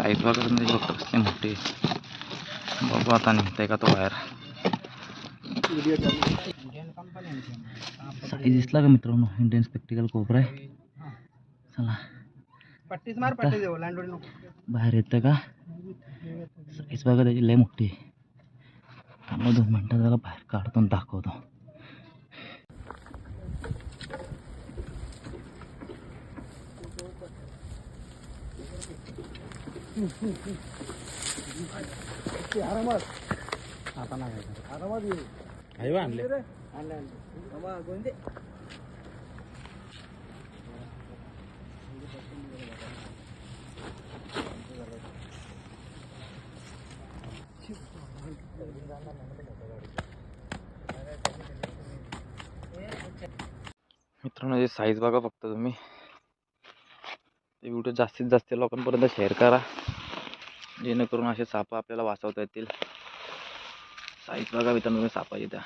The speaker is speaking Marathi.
साईज बघा तुम्ही बघता कसली मोठी. बघू आता निघताय का तो बाहेर. साईज दिसला का मित्रांनो? इंडियन स्पेक्टिकल कोबरा आहे. चला पट्टीस मार, पट्टी देऊ लँडोरी नको. बाहेर येतं का? साईज बघा त्याची लय मोठी. त्यामुळे 2 मिनटं त्याला बाहेर काढतो आणि दाखवतो. आरामात आता नाही आरामात आहे आणले गोंदे. मित्रांनो हे साईज बघा फक्त तुम्ही. ते व्हिडिओ जास्तीत जास्त लोकांपर्यंत शेअर करा जेणेकरून असे साप आपल्याला वाचवता येतील. साईज बघा मित्रांनो तुम्ही सापाची त्या.